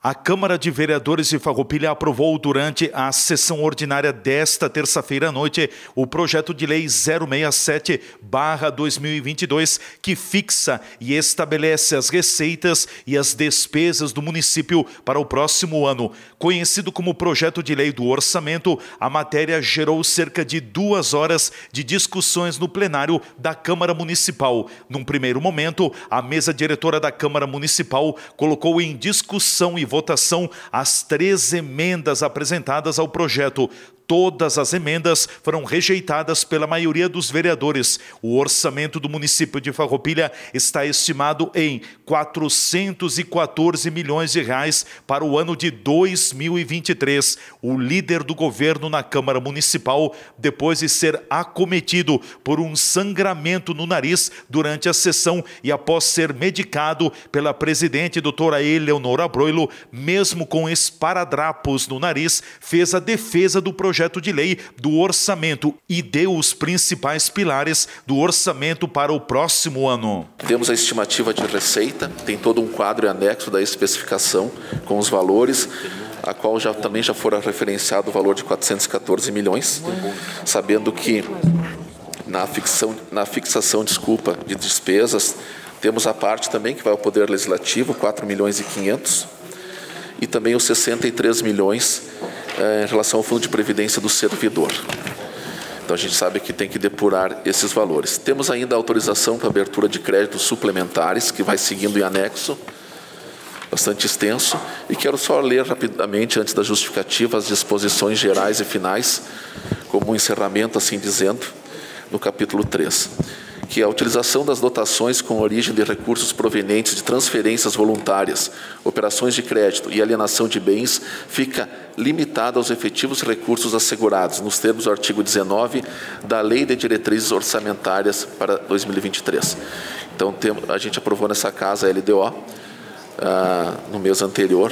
A Câmara de Vereadores de Farroupilha aprovou durante a sessão ordinária desta terça-feira à noite o projeto de lei 067/2022, que fixa e estabelece as receitas e as despesas do município para o próximo ano. Conhecido como projeto de lei do orçamento, a matéria gerou cerca de 2 horas de discussões no plenário da Câmara Municipal. Num primeiro momento, a mesa diretora da Câmara Municipal colocou em discussão e votação as 3 emendas apresentadas ao projeto. Todas as emendas foram rejeitadas pela maioria dos vereadores. O orçamento do município de Farroupilha está estimado em 414 milhões de reais para o ano de 2023. O líder do governo na Câmara Municipal, depois de ser acometido por um sangramento no nariz durante a sessão e após ser medicado pela presidente doutora Eleonora Broilo, mesmo com esparadrapos no nariz, fez a defesa do projeto de lei do orçamento e deu os principais pilares do orçamento para o próximo ano. Temos a estimativa de receita, tem todo um quadro e anexo da especificação com os valores, a qual também já fora referenciado o valor de 414 milhões, sabendo que na fixação de despesas, temos a parte também que vai ao Poder Legislativo, 4 milhões e 500, e também os 63 milhões em relação ao Fundo de Previdência do Servidor. Então a gente sabe que tem que depurar esses valores. Temos ainda a autorização para abertura de créditos suplementares, que vai seguindo em anexo, bastante extenso, e quero só ler rapidamente, antes da justificativa, as disposições gerais e finais, como um encerramento, assim dizendo, no capítulo 3. Que a utilização das dotações com origem de recursos provenientes de transferências voluntárias, operações de crédito e alienação de bens fica limitada aos efetivos recursos assegurados, nos termos do artigo 19 da Lei de Diretrizes Orçamentárias para 2023. Então, a gente aprovou nessa casa a LDO no mês anterior,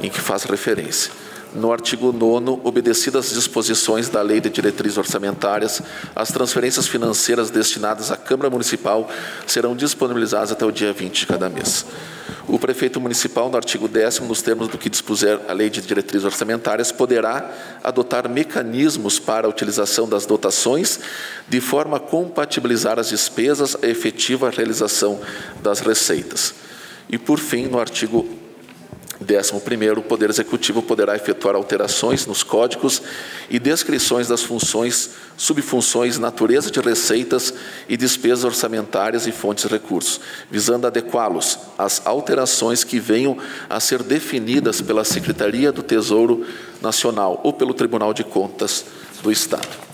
em que faz referência. No artigo 9º, obedecidas as disposições da Lei de Diretrizes Orçamentárias, as transferências financeiras destinadas à Câmara Municipal serão disponibilizadas até o dia 20 de cada mês. O prefeito municipal, no artigo 10º, nos termos do que dispuser a Lei de Diretrizes Orçamentárias, poderá adotar mecanismos para a utilização das dotações de forma a compatibilizar as despesas à efetiva realização das receitas. E, por fim, no artigo 11º, o Poder Executivo poderá efetuar alterações nos códigos e descrições das funções, subfunções, natureza de receitas e despesas orçamentárias e fontes de recursos, visando adequá-los às alterações que venham a ser definidas pela Secretaria do Tesouro Nacional ou pelo Tribunal de Contas do Estado.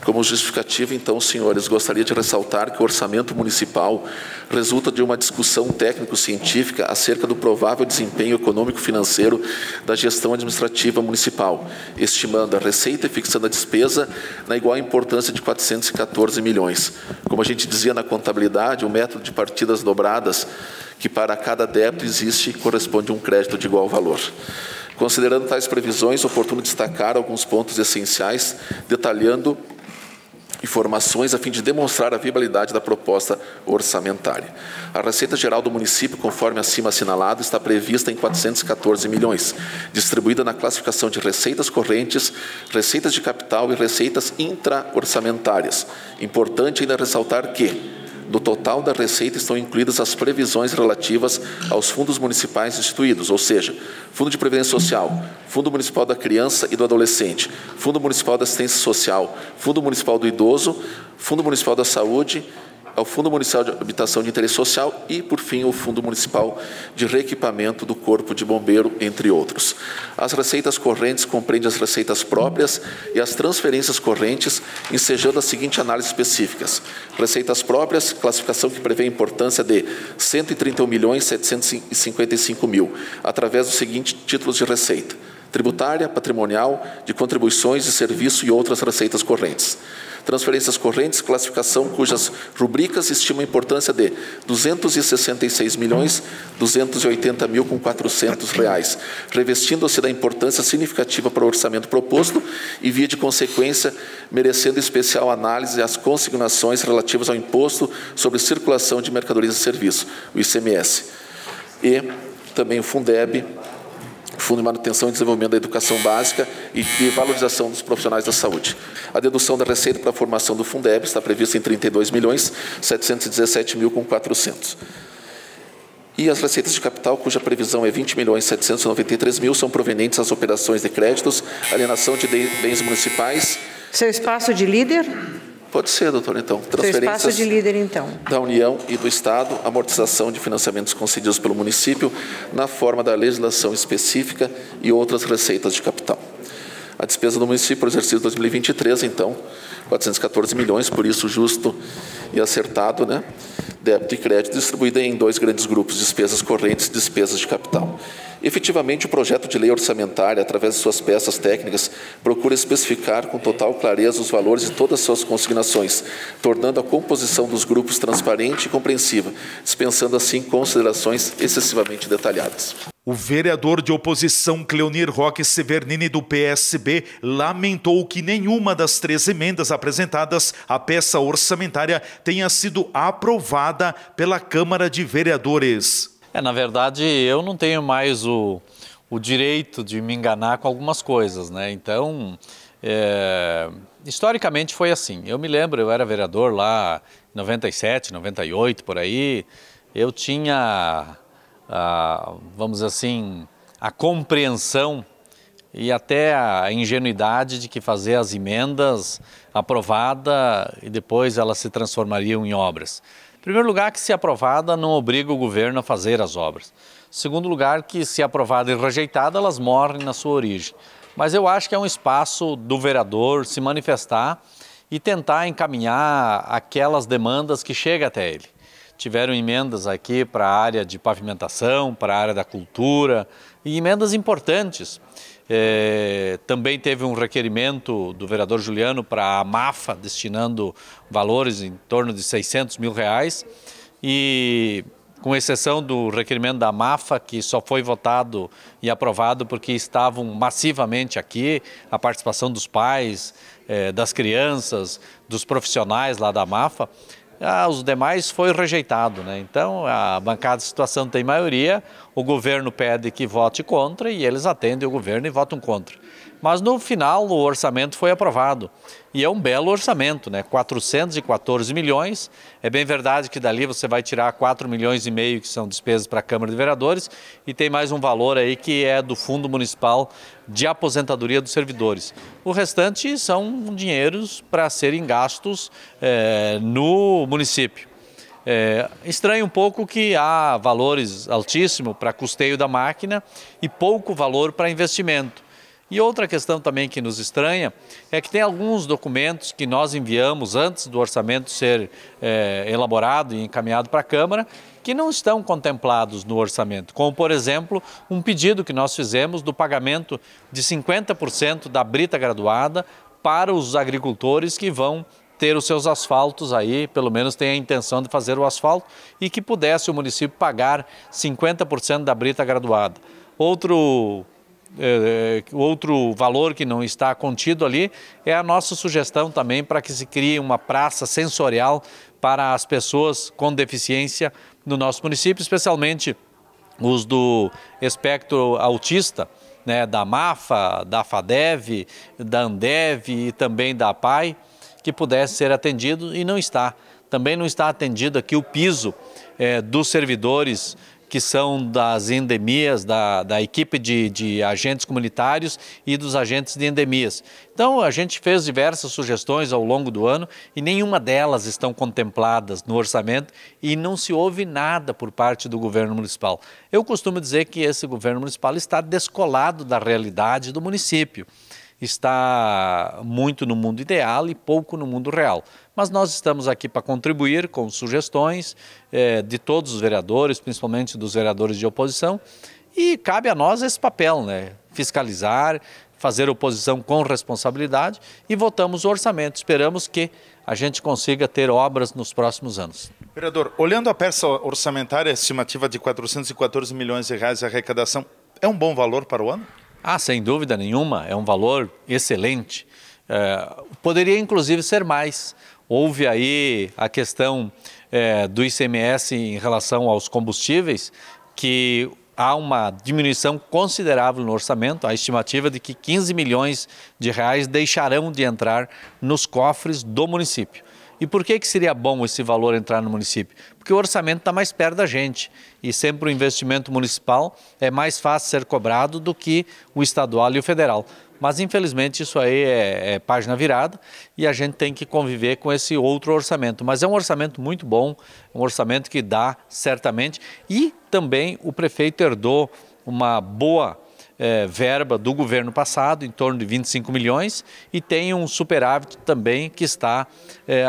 Como justificativa, então, senhores, gostaria de ressaltar que o orçamento municipal resulta de uma discussão técnico-científica acerca do provável desempenho econômico-financeiro da gestão administrativa municipal, estimando a receita e fixando a despesa na igual importância de 414 milhões. Como a gente dizia na contabilidade, o método de partidas dobradas, que para cada débito existe, corresponde a um crédito de igual valor. Considerando tais previsões, é oportuno destacar alguns pontos essenciais, detalhando informações a fim de demonstrar a viabilidade da proposta orçamentária. A receita geral do município, conforme acima assinalado, está prevista em 414 milhões, distribuída na classificação de receitas correntes, receitas de capital e receitas intra-orçamentárias. Importante ainda ressaltar que, no total da receita estão incluídas as previsões relativas aos fundos municipais instituídos, ou seja, Fundo de Previdência Social, Fundo Municipal da Criança e do Adolescente, Fundo Municipal da Assistência Social, Fundo Municipal do Idoso, Fundo Municipal da Saúde, ao Fundo Municipal de Habitação de Interesse Social e, por fim, o Fundo Municipal de Reequipamento do Corpo de Bombeiro, entre outros. As receitas correntes compreendem as receitas próprias e as transferências correntes, ensejando a seguinte análise específicas. Receitas próprias, classificação que prevê a importância de 131.755.000, através dos seguintes títulos de receita: tributária, patrimonial, de contribuições de serviço e outras receitas correntes. Transferências correntes, classificação cujas rubricas estimam a importância de R$ 266.280.400, revestindo-se da importância significativa para o orçamento proposto e, via de consequência, merecendo especial análise as consignações relativas ao Imposto sobre Circulação de Mercadorias e Serviços, o ICMS, e também o Fundeb, Fundo de Manutenção e Desenvolvimento da Educação Básica e de Valorização dos Profissionais da Saúde. A dedução da receita para a formação do Fundeb está prevista em 32.717.400. E as receitas de capital, cuja previsão é 20.793.000, são provenientes das operações de créditos, alienação de bens municipais. Seu espaço de líder? Pode ser, doutor, então. Seu espaço de líder, então. Da União e do Estado, amortização de financiamentos concedidos pelo município na forma da legislação específica e outras receitas de capital. A despesa do município para o exercício 2023, então, 414 milhões, por isso justo e acertado, né? Débito e crédito distribuída em 2 grandes grupos, despesas correntes e despesas de capital. Efetivamente, o projeto de lei orçamentária, através de suas peças técnicas, procura especificar com total clareza os valores de todas as suas consignações, tornando a composição dos grupos transparente e compreensiva, dispensando assim considerações excessivamente detalhadas. O vereador de oposição Cleonir Roque Severnini, do PSB, lamentou que nenhuma das 3 emendas apresentadas à peça orçamentária tenha sido aprovada pela Câmara de Vereadores. Na verdade, eu não tenho mais o direito de me enganar com algumas coisas, né? Então, historicamente foi assim. Eu me lembro, eu era vereador lá em 97, 98, por aí. Eu tinha, vamos dizer assim, a compreensão e até a ingenuidade de que fazer as emendas aprovada e depois elas se transformariam em obras. Em primeiro lugar, que se aprovada não obriga o governo a fazer as obras. Segundo lugar, que se aprovada e rejeitada, elas morrem na sua origem. Mas eu acho que é um espaço do vereador se manifestar e tentar encaminhar aquelas demandas que chegam até ele. Tiveram emendas aqui para a área de pavimentação, para a área da cultura e emendas importantes. Também teve um requerimento do vereador Juliano para a MAFA, destinando valores em torno de R$600 mil, e com exceção do requerimento da MAFA, que só foi votado e aprovado porque estavam massivamente aqui, a participação dos pais, das crianças, dos profissionais lá da MAFA, os demais foi rejeitado, né? Então, a bancada de situação tem maioria, o governo pede que vote contra e eles atendem o governo e votam contra. Mas no final o orçamento foi aprovado e é um belo orçamento, né? 414 milhões, é bem verdade que dali você vai tirar 4,5 milhões que são despesas para a Câmara de Vereadores e tem mais um valor aí que é do Fundo Municipal de Aposentadoria dos Servidores. O restante são dinheiros para serem gastos no município. Estranho um pouco que há valores altíssimos para custeio da máquina e pouco valor para investimento. E outra questão também que nos estranha é que tem alguns documentos que nós enviamos antes do orçamento ser elaborado e encaminhado para a Câmara que não estão contemplados no orçamento, como, por exemplo, um pedido que nós fizemos do pagamento de 50% da brita graduada para os agricultores que vão ter os seus asfaltos aí, pelo menos tem a intenção de fazer o asfalto, e que pudesse o município pagar 50% da brita graduada. Outro valor que não está contido ali é a nossa sugestão também para que se crie uma praça sensorial para as pessoas com deficiência no nosso município, especialmente os do espectro autista, né, da MAFA, da FADEV, da ANDEV e também da APAI, que pudesse ser atendido e não está. Também não está atendido aqui o piso dos servidores que são das endemias, da equipe de agentes comunitários e dos agentes de endemias. Então, a gente fez diversas sugestões ao longo do ano e nenhuma delas estão contempladas no orçamento e não se ouve nada por parte do governo municipal. Eu costumo dizer que esse governo municipal está descolado da realidade do município. Está muito no mundo ideal e pouco no mundo real. Mas nós estamos aqui para contribuir com sugestões de todos os vereadores, principalmente dos vereadores de oposição, e cabe a nós esse papel, né? Fiscalizar, fazer oposição com responsabilidade e votamos o orçamento. Esperamos que a gente consiga ter obras nos próximos anos. Vereador, olhando a peça orçamentária, a estimativa de 414 milhões de reais de arrecadação, é um bom valor para o ano? Sem dúvida nenhuma, é um valor excelente. Poderia inclusive ser mais. Houve aí a questão do ICMS em relação aos combustíveis, que há uma diminuição considerável no orçamento, a estimativa de que 15 milhões de reais deixarão de entrar nos cofres do município. E por que seria bom esse valor entrar no município? Porque o orçamento está mais perto da gente e sempre o investimento municipal é mais fácil ser cobrado do que o estadual e o federal. Mas infelizmente isso aí é página virada e a gente tem que conviver com esse outro orçamento. Mas é um orçamento muito bom, um orçamento que dá certamente, e também o prefeito herdou uma boa verba do governo passado, em torno de 25 milhões, e tem um superávit também que está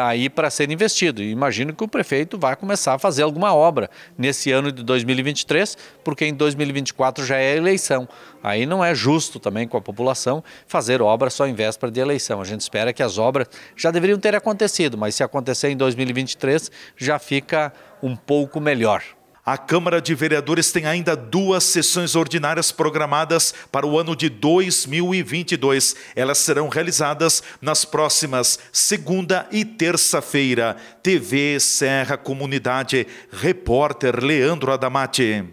aí para ser investido. E imagino que o prefeito vai começar a fazer alguma obra nesse ano de 2023, porque em 2024 já é eleição. Aí não é justo também com a população fazer obra só em véspera de eleição. A gente espera que as obras já deveriam ter acontecido, mas se acontecer em 2023 já fica um pouco melhor. A Câmara de Vereadores tem ainda 2 sessões ordinárias programadas para o ano de 2022. Elas serão realizadas nas próximas segunda e terça-feira. TV Serra Comunidade, repórter Leandro Adamati.